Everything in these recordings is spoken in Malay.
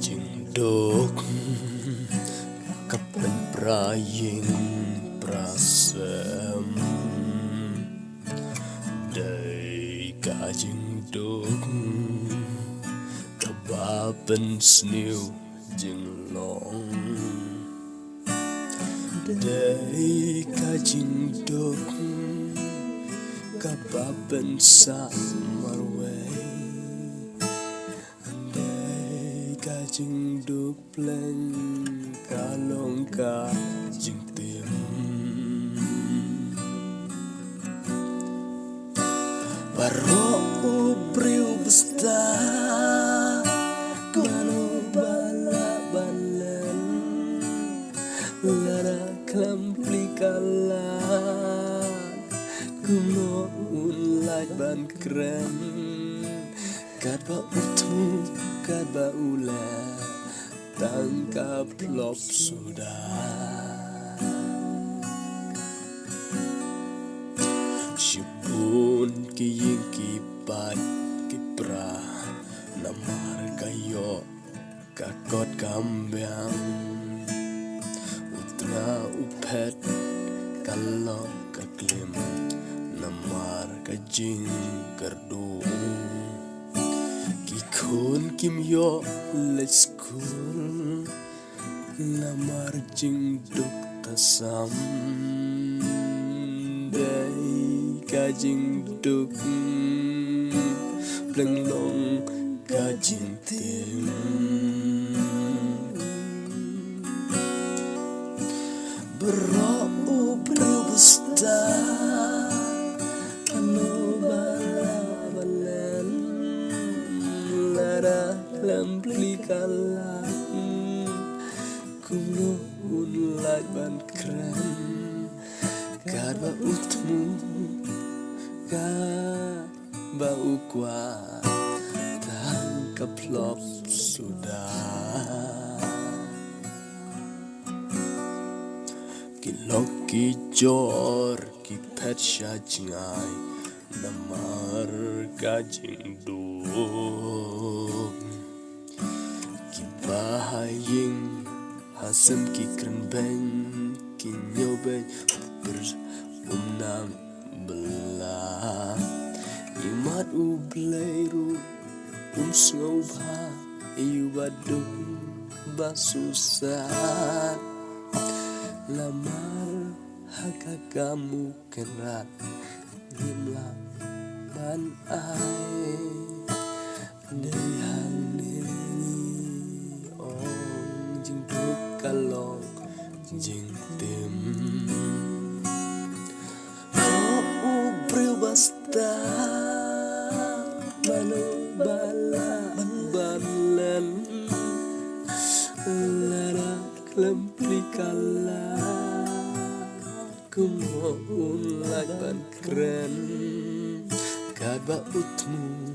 Jingdok kapan praying prasem Dai kajingdok kabapen sniu jinglong Dai kajingdok kabapen sa marway Kajing duk pleng kalong kajing tim Baro upriu besta Mano bala balen Lara klampli kalan Kuno unlai ban keren Kadba utmu kadba ula Tangkap lop sudah Sipun kiying kipat kipra Namar kayo kakot kambyang Utra upet kalok kaklim Namar kajing kardu Kikun kim yo let's school Lamar jing duk tasam Dai kajing duk Pleng long kajing tim Bero upriu besta Ano bala balen Lara klampli kalan Kuno unlai ban keren Kadba utmu kadba ukwa Tangkap lop sudah Kilok kijor kipet syajngai Namar kajing duk Kibahaying hasem kikren beng Kinyobeng berumnam belah Imat ubleiru sngobha Iyu baduk basusah Lamar hakakamu kerat Nimlang ban ai Dayang nini ong jing duk kalong jing tim Ubriu basta Mano bala balen Lara klampli kalan Kumo unlai ban keren Kadba utmu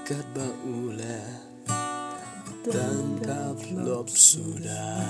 kadba ula Tangkap lop sudah